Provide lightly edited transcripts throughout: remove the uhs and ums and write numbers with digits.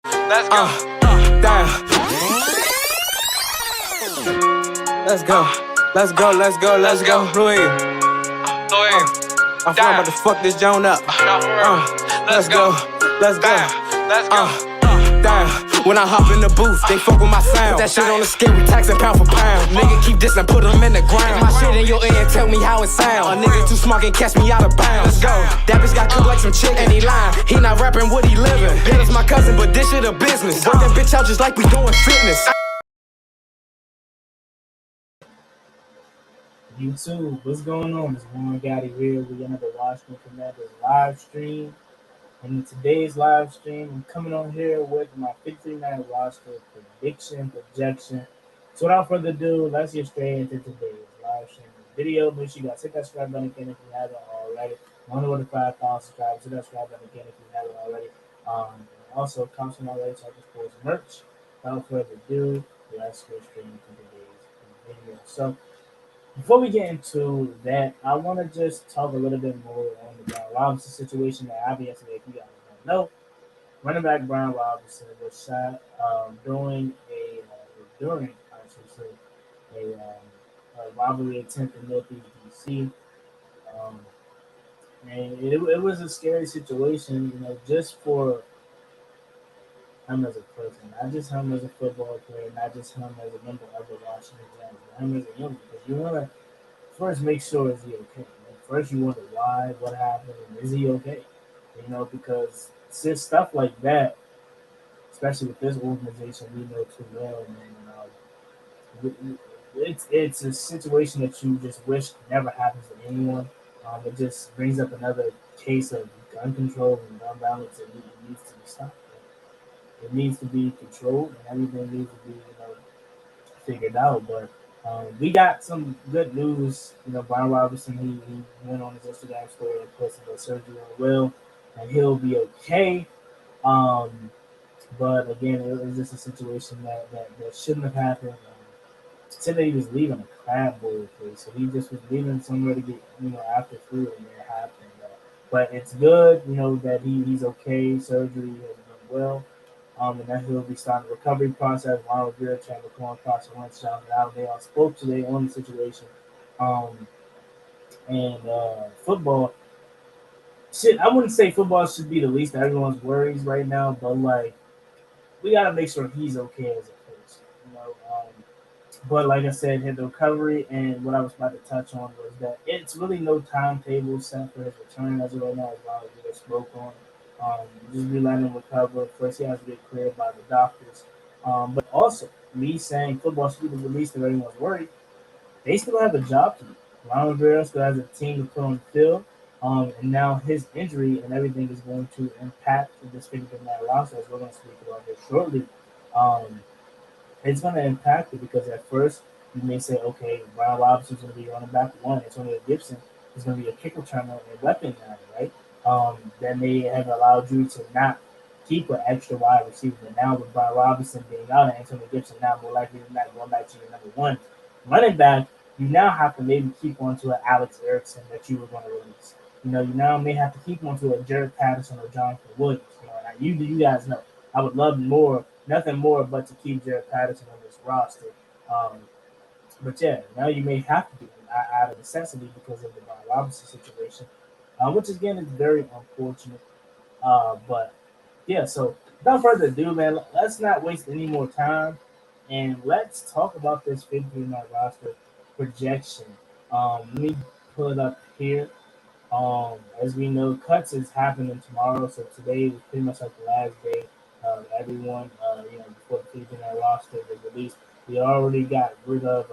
Let's go. Damn. Let's go. Let's go. Let's go. Let's go. Louis. I'm about to fuck this Joan up. Let's go. Let's go. Let's go. Damn. When I hop in the booth, they fuck with my sound. Put that shit on the scale, we taxin' pound for pound. Nigga keep dissing, put them in the ground. My shit in your ear and tell me how it sound. A nigga too smart can catch me out of bounds. Let's go. That bitch got cooked like some chicken. And he lying, he not rapping what he living. Yeah, that's my cousin, but this shit a business. Work that bitch out just like we doing fitness. YouTube, what's going on? It's Warren Gotti here with another Washington Commanders live stream. And in today's live stream, I'm coming on here with my 53-man roster prediction, projection. So without further ado, let's get straight into today's live stream video. Make sure you guys hit that subscribe button again if you haven't already. 105,000 subscribers. Hit that subscribe button again if you haven't already. Also, comment already to help us post merch. Without further ado, let's get straight into today's video. So before we get into that, I want to just talk a little bit more on the Brian Robinson situation that happened yesterday. If you guys don't know, running back Brian Robinson was shot during I should say, a robbery attempt in Northeast DC. Um, and it was a scary situation, just for him as a person, not just him as a football player, not just him as a member of the Washington Giants, but him as a human, because you want to first make sure is he okay. First, you wonder why, what happened, and is he okay? Because it's just stuff like that, especially with this organization we know too well, man. It's a situation that you just wish never happens to anyone. It just brings up another case of gun control and gun violence that needs to be stopped. It needs to be controlled, and everything needs to be, figured out. But we got some good news. Brian Robinson, he went on his Instagram story and put some surgery on will, and he'll be okay. But again, it was just a situation that shouldn't have happened. Said that he was leaving a crab bowl place, so he just was leaving somewhere to get after food, and it happened. But it's good, that he's okay. Surgery has been well. And that he'll be starting the recovery process. Ronald Rivera, Chandler Corn, Carson Wentz, shouting out. They all spoke today on the situation. And football, shit, I wouldn't say football should be the least of everyone's worries right now, but like, we got to make sure he's okay as a person. But like I said, his recovery and what I was about to touch on was that it's really no timetable set for his return as of right now, as Ronald Rivera spoke on. Just be letting him recover. First, he has to get cleared by the doctors. But also, me saying football should be the least of everyone's worry. They still have a job to do. Ronald Rivera still has a team to put on the field. And now his injury and everything is going to impact this 50-man roster, as we're going to speak about here shortly. It's going to impact it because at first you may say, okay, Brian Robinson's going to be running back one. Antonio Gibson is going to be a kick returner and weapon guy, right? That may have allowed you to not keep an extra wide receiver. But now with Brian Robinson being out and Antonio Gibson now more likely than not going back to your number one running back, you now have to maybe keep on to an Alex Erickson that you were going to release. You now may have to keep on to a Jared Patterson or Jonathan Williams. You guys know. I would love nothing more but to keep Jared Patterson on this roster. But yeah, now you may have to do it out of necessity because of the Brian Robinson situation, which again is very unfortunate. But yeah, so without further ado, man, let's not waste any more time and let's talk about this 50-man roster projection. Let me pull it up here. As we know, cuts is happening tomorrow, so today was pretty much like the last day of everyone. Before the 50-man roster was released, we already got rid of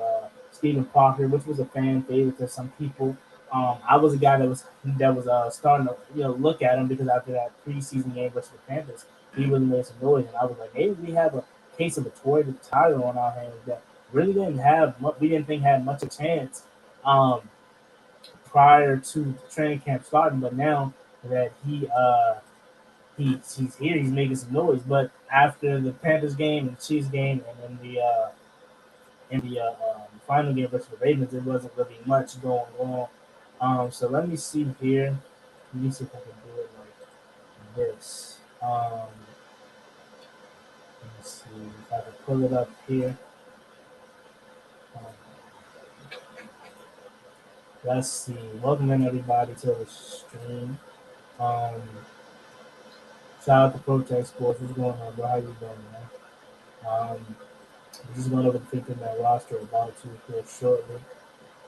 Stephen Parker, which was a fan favorite to some people. I was a guy that was starting to look at him because after that preseason game versus the Panthers, he really made some noise, and I was like, maybe we have a case of a Toy Tyler on our hands that really we didn't think had much of a chance. Prior to training camp starting, but now that he's here, he's making some noise. But after the Panthers game and Chiefs game, and then the final game versus the Ravens, there wasn't really much going on. So let me see here. Let me see if I can do it like this. see if I can pull it up here. Um, let's see. Welcome in everybody to the stream. Um, Shout out to Protect Sports. What's going on, bro? How you doing, man? We're just going over the 15-man roster about to here shortly.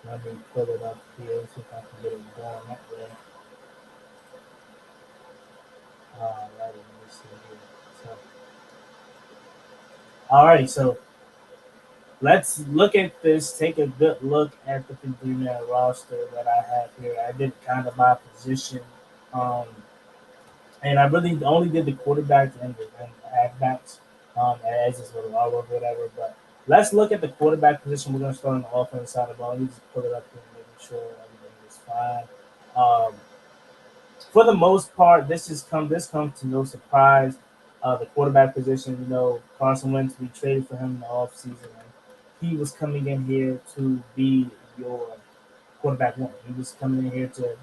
Let me pull it up here, see if I can get it going that way. Alrighty, let me see here. So, alrighty, so let's look at this. Take a good look at the 15-man roster that I have here. I did kind of my position. Um, And I really only did the quarterbacks and halfbacks as is with all of whatever. But let's look at the quarterback position. We're going to start on the offense side of the ball. Let me just pull it up here and making sure everything is fine. Um, for the most part, this comes to no surprise. The quarterback position, Carson Wentz, we traded for him in the offseason, and he was coming in here to be your quarterback one. He was coming in here to,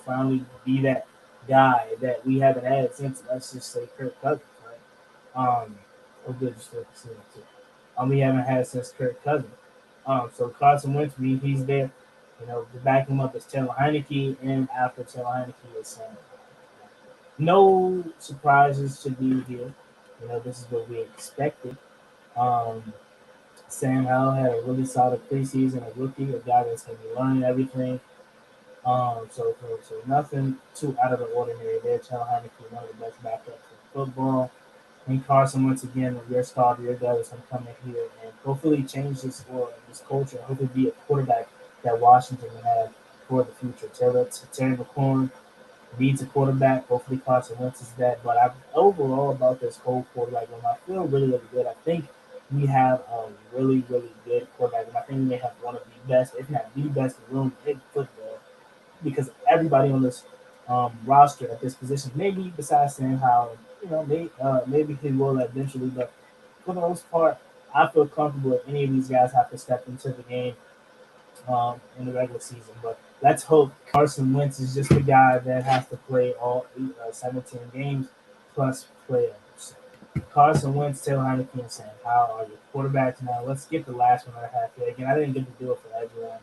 finally be that guy that we haven't had since, let's just say, Kirk Cousins, right? Oh, good, just to see that too. We haven't had since Kirk Cousins. So Carson Wentz, he's there, to back him up is Taylor Heineke, and after Taylor Heineke is Sam. No surprises to be here. This is what we expected. Um, Sam Howell had a really solid preseason, a rookie, a guy that's going to be learning everything. So nothing too out of the ordinary there. Taylor Heineke, one of the best backups in football. And Carson, once again, your starter, your guy is going to come in here and hopefully change this culture, and hopefully be a quarterback that Washington will have for the future. Terry McLaurin needs a quarterback. Hopefully Carson Wentz is that. But overall about this whole quarterback room, I feel really, really good. I think we have a really, really good quarterback room. I think we may have one of the best, if not the best room in football, because everybody on this roster at this position, maybe besides Sam Howell, maybe he will eventually, but for the most part, I feel comfortable if any of these guys have to step into the game in the regular season. But let's hope Carson Wentz is just the guy that has to play all 17 games plus playoffs. Carson Wentz, Taylor Heineke, and Sam Howell are your quarterbacks. Now let's get the last one I have here. Again, I didn't get to do it for everyone,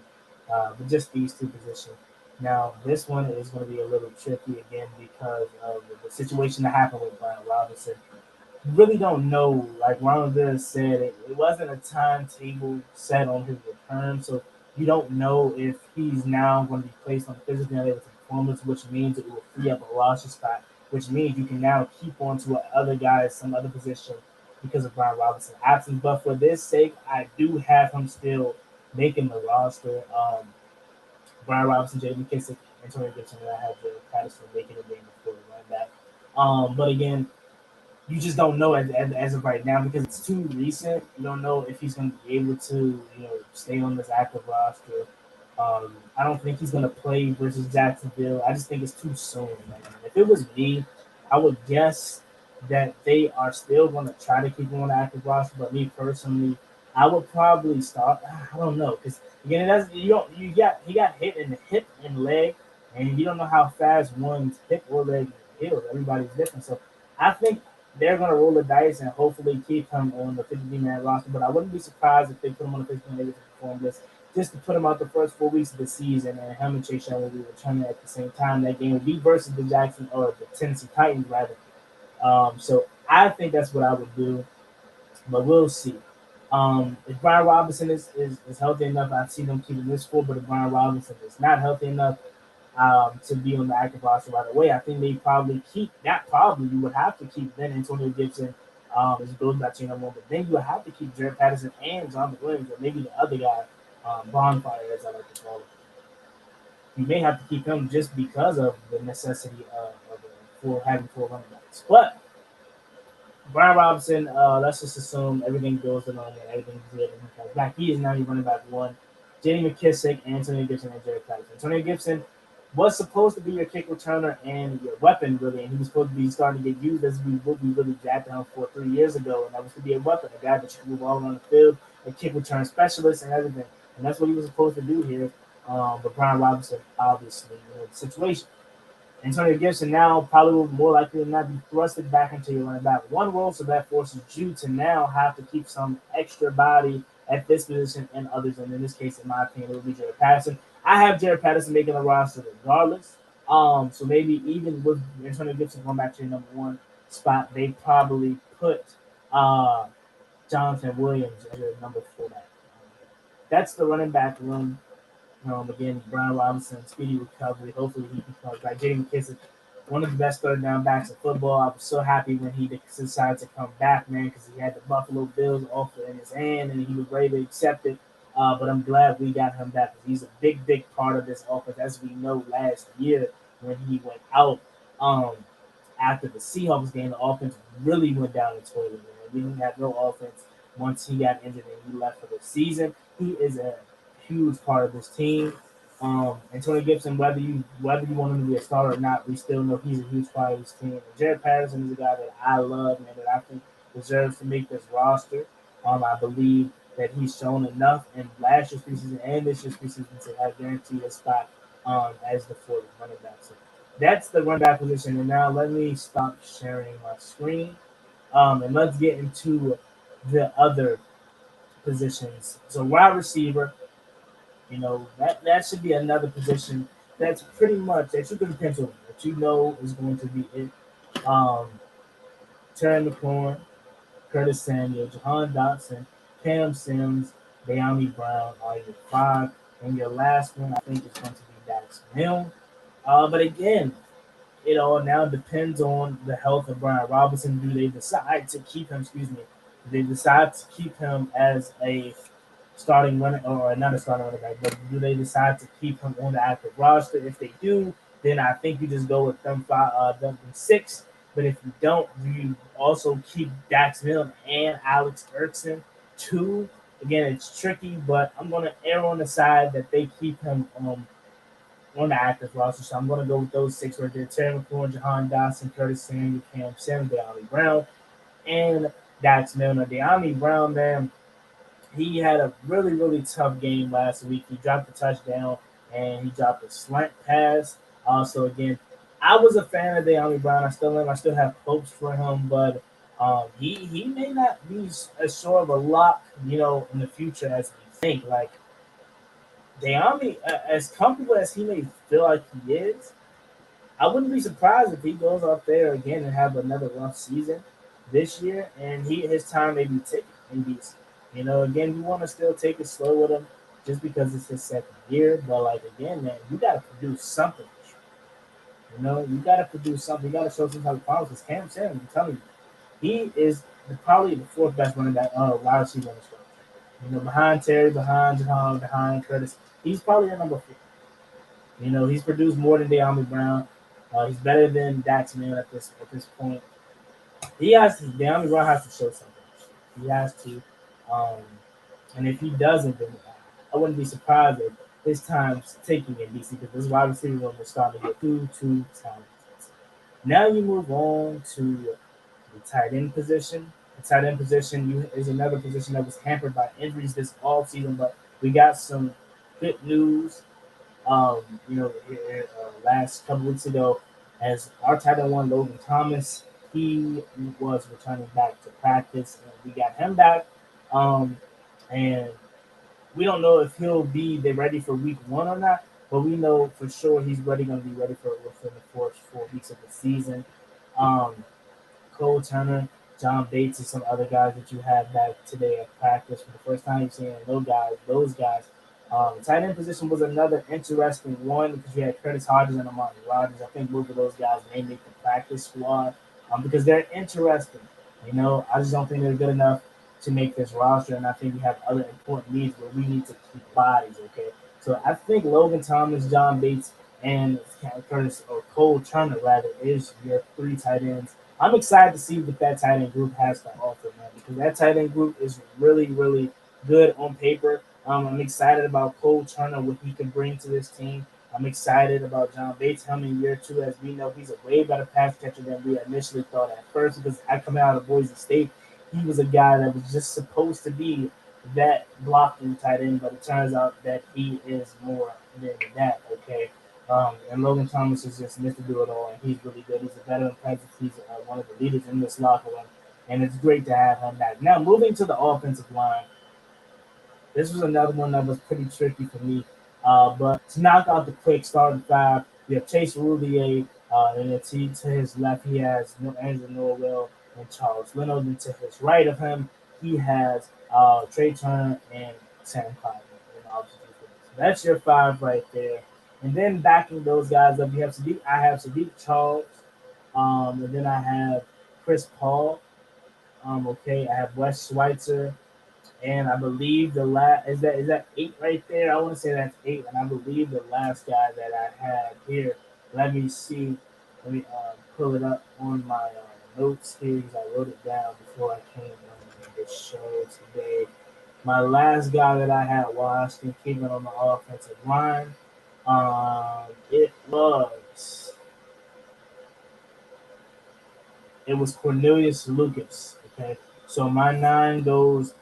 but just these two positions. Now this one is going to be a little tricky again because of the situation that happened with Brian Robinson. Really don't know. Like Ronald Rivera said, it wasn't a timetable set on his return, so you don't know if he's now going to be placed on physically unable to performance, which means it will free up a roster spot, which means you can now keep on to other guys, some other position because of Brian Robinson's absence. But for this sake, I do have him still making the roster. Brian Robinson, J.D. McKissick, Antonio Gibson, and I have Joe Patterson making the game before the run back. But again, you just don't know as of right now because it's too recent. You don't know if he's going to be able to, stay on this active roster. I don't think he's going to play versus Jacksonville. I just think it's too soon, man. If it was me, I would guess that they are still going to try to keep him on the active roster. But me personally, I would probably start. I don't know because again, it doesn't. He got hit in the hip and leg, and you don't know how fast one's hip or leg heals. Everybody's different, so I think they're going to roll the dice and hopefully keep him on the 50-man roster. But I wouldn't be surprised if they put him on the 50-man perform list just to put him out the first 4 weeks of the season, and him and Chase Young will be returning at the same time. That game will be versus the Jackson or the Tennessee Titans, rather. So I think that's what I would do, but we'll see. If Brian Robinson is healthy enough, I see them keeping this score. But if Brian Robinson is not healthy enough, to be on the active roster right away. I think they probably keep that. Probably you would have to keep then Antonio Gibson as goes back to your number one, but then you would have to keep Jared Patterson and Jonathan Williams, or maybe the other guy, Bonfire, as I like to call him. You may have to keep him just because of the necessity of for having 4 running backs. But Brian Robinson, let's just assume everything goes along and everything's good and he comes back. He is now your running back one. J.D. McKissick, Antonio Gibson, and Jared Patterson. Antonio Gibson was supposed to be your kick returner and your weapon, really, and he was supposed to be starting to get used as we really drafted him for 3 years ago, and that was to be a weapon, a guy that should move all around the field, a kick return specialist, and everything. And that's what he was supposed to do here. But Brian Robinson, obviously, the situation. Antonio Gibson now probably will more likely than not be thrusted back into your running back one role, so that forces you to now have to keep some extra body at this position and others. And in this case, in my opinion, it would be Jared Patterson. I have Jared Patterson making the roster regardless. So maybe even with Antonio Gibson going back to your number one spot, they probably put uh, Jonathan Williams as your number four back. That's the running back room. Again, Brian Robinson, speedy recovery. Hopefully he can come back. Jaden McKissick, one of the best third down backs in football. I was so happy when he decided to come back, man, because he had the Buffalo Bills offer in his hand and he was ready to accept it. But I'm glad we got him back because he's a big, big part of this offense. As we know, last year when he went out after the Seahawks game, the offense really went down the toilet, man. We didn't have no offense once he got injured and he left for the season. He is a huge part of this team. Antonio Gibson, whether you want him to be a starter or not, we still know he's a huge part of this team. And Jared Patterson is a guy that I love, man, that I think deserves to make this roster. I believe that he's shown enough in last year's preseason and this year's preseason to have guaranteed a spot as the fourth running back. So that's the running back position. And now let me stop sharing my screen and let's get into the other positions. So wide receiver, that should be another position that's pretty much that you can pencil that you know is going to be it. Um, Terry McLaurin, Curtis Samuel, Jahan Dotson, Cam Sims, De'Ami Brown are your five, and your last one I think is going to be Dax Milne. But again, it all now depends on the health of Brian Robinson. Do they decide to keep him? Excuse me. Do they decide to keep him as a starting running or not a starting running back, but do they decide to keep him on the active roster? If they do, then I think you just go with them six. But if you don't, you also keep Dax Milne and Alex Erkson too. Again, it's tricky, but I'm going to err on the side that they keep him on the active roster. So I'm going to go with those six right there: Terry McLaurin, Jahan Dotson, Curtis Samuel, Cam Sims, De'Ami Brown, and Dax Milne. De'Ami Brown, man, he had a really, really tough game last week. He dropped a touchdown and he dropped a slant pass. Also, again, I was a fan of De'Ami Brown. I still am. I still have hopes for him, but he may not be as sure of a lock, in the future as we think. Like De'Ami, as comfortable as he may feel like he is, I wouldn't be surprised if he goes out there again and have another rough season this year, and his time may be ticking in DC. Again, we want to still take it slow with him just because it's his second year. But like again, man, you got to produce something. You got to produce something. You got to show some type of promise. Because Cam Simmons, I'm telling you, he is probably the fourth best running back wide receiver on the squad. Behind Terry, behind Jahan, behind Curtis, he's probably the number four. He's produced more than De'Ami Brown. He's better than Dax Milne at this point. He has to. De'Ami Brown has to show something. He has to. Um, and if he doesn't, then I wouldn't be surprised if his time's taking in DC because this wide receiver room is starting to get too talented. Now you move on to the tight end position. The tight end position is another position that was hampered by injuries this all season, but we got some good news last couple weeks ago, as our tight end one, Logan Thomas, he was returning back to practice, and we got him back. And we don't know if he'll be ready for week one or not, but we know for sure he's going to be ready for within the first 4 weeks of the season. Um, Cole Turner, John Bates, and some other guys that you had back today at practice for the first time. You're seeing those guys. The tight end position was another interesting one because you had Curtis Hodges and Amari Rodgers. I think both of those guys may make the practice squad because they're interesting. I just don't think they're good enough to make this roster, and I think we have other important needs where we need to keep bodies. Okay, so I think Logan Thomas, John Bates, and Curtis or Cole Turner rather is your three tight ends. I'm excited to see what that tight end group has to offer, man, because that tight end group is really, really good on paper. I'm excited about Cole Turner, what he can bring to this team. I'm excited about John Bates coming in year two. As we know, he's a way better pass catcher than we initially thought at first because I come out of Boise State, he was a guy that was just supposed to be that blocking tight end, but it turns out that he is more than that, okay? And Logan Thomas is just Mr. Do It All, and he's really good. He's a veteran presence. He's one of the leaders in this locker room, and it's great to have him back. Now, moving to the offensive line, this was another one that was pretty tricky for me. But to knock out the quick starting five, you have Chase Roulier, and to his left, he has Andrew Norwell and Charles Leonard. And to his right of him, he has Trey Turner and Sam Clyde. So that's your five right there. And then backing those guys up, you have Sadiq. I have Sadiq Charles, and then I have Chris Paul. Okay, I have Wes Schweitzer, and I believe the last is that eight right there. I want to say that's eight, and I believe the last guy that I had here. Let me see. Let me pull it up on my notes here because I wrote it down before I came on the show today. My last guy that I had Washington keeping on the offensive line. It was Cornelius Lucas. Okay, so my nine goes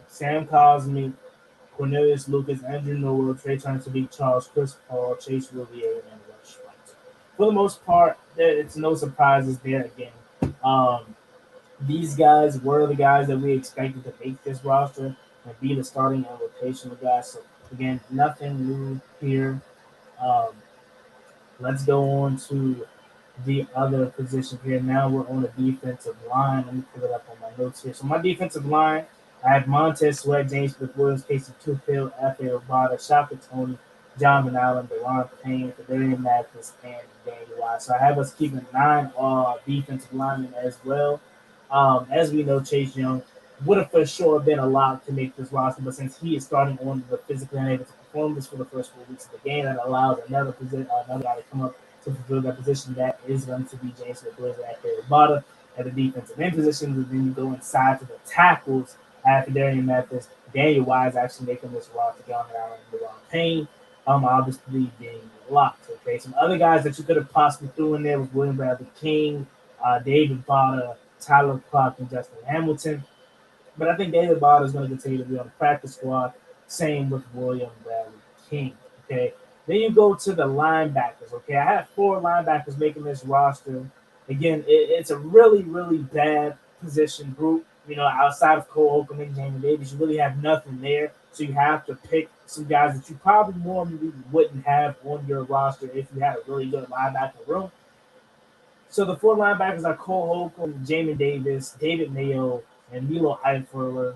Sam Cosme, Cornelius Lucas, Andrew Noel, Trey Turner, Sadiq Charles, Chris Paul, Chase Roulier, and Rush Schweitzer. For the most part, it's no surprises there again. These guys were the guys that we expected to make this roster and be the starting and rotational guys. So again, nothing new here. Um, let's go on to the other position here. Now we're on the defensive line. Let me pull it up on my notes here. So my defensive line, I have Montez Sweat, James Smith Williams, Casey Tuffield, F.A. Obata, Shaka Tony, John Van Allen, Deron Payne, Federian Mathis, and Danny Wise. So I have us keeping nine defensive linemen as well. As we know, Chase Young would have for sure been a lot to make this roster, but since he is starting on the physically unable to perform this for the first 4 weeks of the game, that allows another guy to come up to fulfill that position. That is going to be James Smith-Williams at Bada at the defensive end positions. And then you go inside to the tackles at Federian Mathis. Daniel Wise actually making this roster, John Allen, and Deron Payne. Obviously being locked. Okay, some other guys that you could have possibly threw in there was William Bradley King, David Bada, Tyler Clark, and Justin Hamilton. But I think David Bada is going to continue to be on the practice squad. Same with William Bradley King. Okay. Then you go to the linebackers. Okay. I have four linebackers making this roster. Again, it's a really, really bad position group. You know, outside of Cole Holcomb and Jamie Davis, you really have nothing there. So you have to pick some guys that you probably normally wouldn't have on your roster if you had a really good linebacker room. So the four linebackers are Cole Holcomb, Jamie Davis, David Mayo, and Milo Eifler.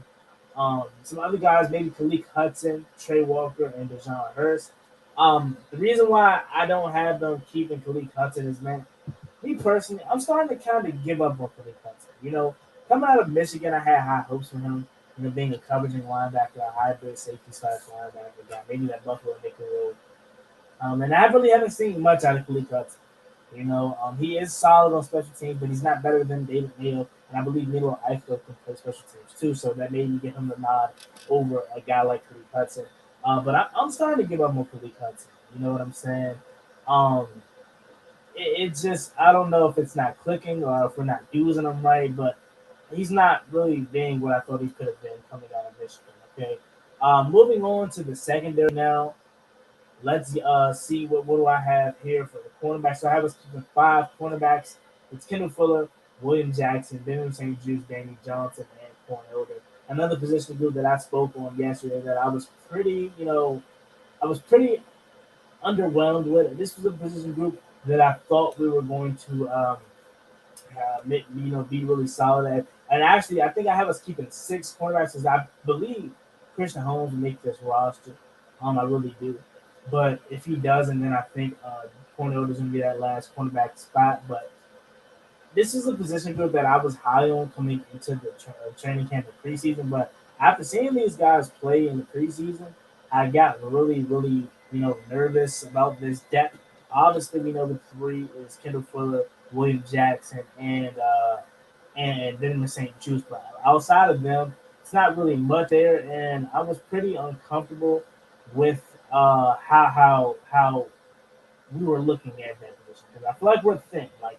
Some other guys, maybe Khalid Hudson, Trey Walker, and Dejon Hurst. The reason why I don't have them keeping Khalid Hudson is, man, me personally, I'm starting to kind of give up on Khalid Hudson. You know, coming out of Michigan, I had high hopes for him. You know, being a coveraging linebacker, a hybrid safety slash linebacker guy, maybe that Buffalo nickel role. And I really haven't seen much out of Khalid Hudson. You know, he is solid on special teams, but he's not better than David Mayo, and I believe Milo Eifler can play special teams too. So that made me get him the nod over a guy like Khalid Hudson. But I'm starting to give up on Khalid Hudson. You know what I'm saying? Um, it's just I don't know if it's not clicking or if we're not using him right, but he's not really being what I thought he could have been coming out of Michigan. Okay, moving on to the secondary now. Let's see what do I have here for the cornerbacks. So I have us keeping five cornerbacks. It's Kendall Fuller, William Jackson, Benjamin St. Jude, Danny Johnson, and Corn Elder. Another position group that I spoke on yesterday that I was pretty, I was pretty underwhelmed with. This was a position group that I thought we were going to, be really solid at. And actually, I think I have us keeping six cornerbacks because I believe Christian Holmes will make this roster. I really do. But if he doesn't, then I think Cornell doesn't get that last cornerback spot. But this is a position group that I was high on coming into the training camp and preseason. But after seeing these guys play in the preseason, I got really, really, nervous about this depth. Obviously, we know the three is Kendall Fuller, William Jackson, and then St. Juice. But outside of them, it's not really much there, and I was pretty uncomfortable with how we were looking at that position because I feel like we're thin. Like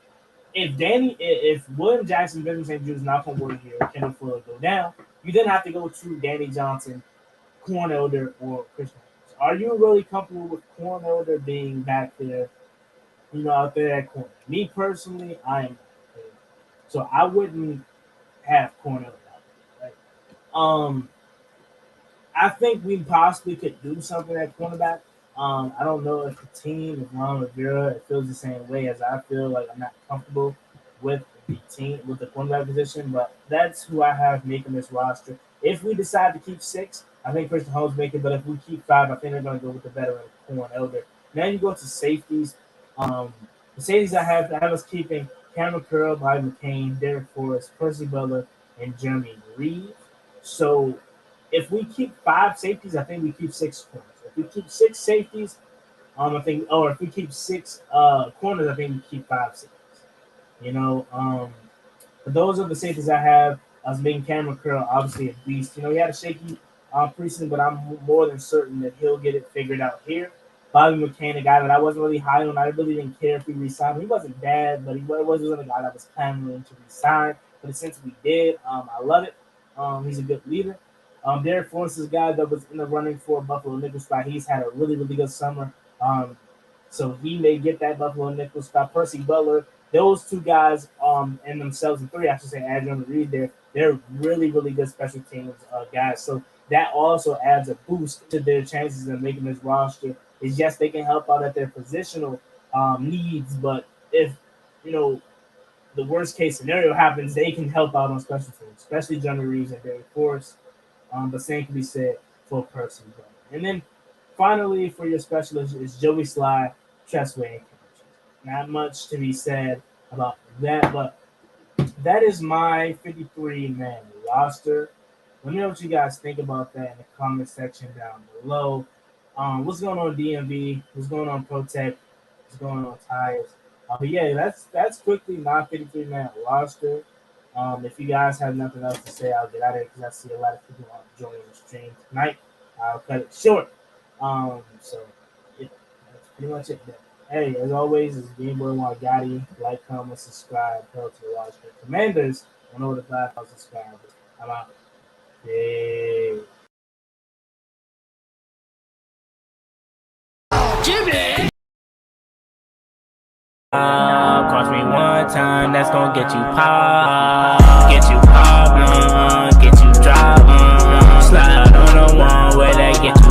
if William Jackson, Benjamin St. Jude is not going to work here, Kendall Fuller go down, you then have to go to Danny Johnson, Corn Elder, or Christian. are you really comfortable with Corn Elder being back there, out there at corner? Me personally, I am. So I wouldn't have Corn Elder out there, right? I think we possibly could do something at cornerback. I don't know if the team, if Ron Rivera, it feels the same way as I feel. Like I'm not comfortable with the team, with the cornerback position, but that's who I have making this roster. If we decide to keep six, I think Christian Holmes make it, but if we keep five, I think they're going to go with the veteran Corn Elder. Now you go to safeties. Um, the safeties I have us keeping Cameron Curl, Bobby McCain, Derek Forrest, Percy Butler, and Jeremy Reed. So if we keep five safeties, I think we keep six corners. If we keep six safeties, I think, or if we keep six corners, I think we keep five safeties. You know, but those are the safeties I have. I was making Cameron Curl obviously a beast. He had a shaky preseason, but I'm more than certain that he'll get it figured out here. Bobby McCain, a guy that I wasn't really high on. I really didn't care if we re-signed him. He wasn't bad, but he wasn't a guy that was clamoring to re-sign. But since we did, I love it. He's a good leader. Derek Forrest is a guy that was in the running for Buffalo nickel spot. He's had a really, really good summer. So he may get that Buffalo nickel spot. Percy Butler, those two guys in themselves, and three, I should say, Adrian and Reed, they're really, really good special teams guys. So that also adds a boost to their chances of making this roster. Is yes, they can help out at their positional needs, but if the worst case scenario happens, they can help out on special teams, especially Johnny Reeves and Derek Forrest. But same can be said for Percy. And then finally, for your specialist is Joey Sly, Tressway, and not much to be said about that, but that is my 53-man roster. Let me know what you guys think about that in the comment section down below. What's going on DMV? What's going on Protect? What's going on Tires? But yeah, that's quickly my 53-man roster. If you guys have nothing else to say, I'll get out of here because I see a lot of people joining the stream tonight. I'll cut it short. So yeah, that's pretty much it. Hey, as always, it's Game Boy One Gotti. Like, comment, subscribe, help to the watch. Commanders, 1 over the 5,000 subscribers. I'm out. Hey. Jimmy! Cost me one time, that's gonna get you pop, get you poppin', get you droppin', slide on the one where that get you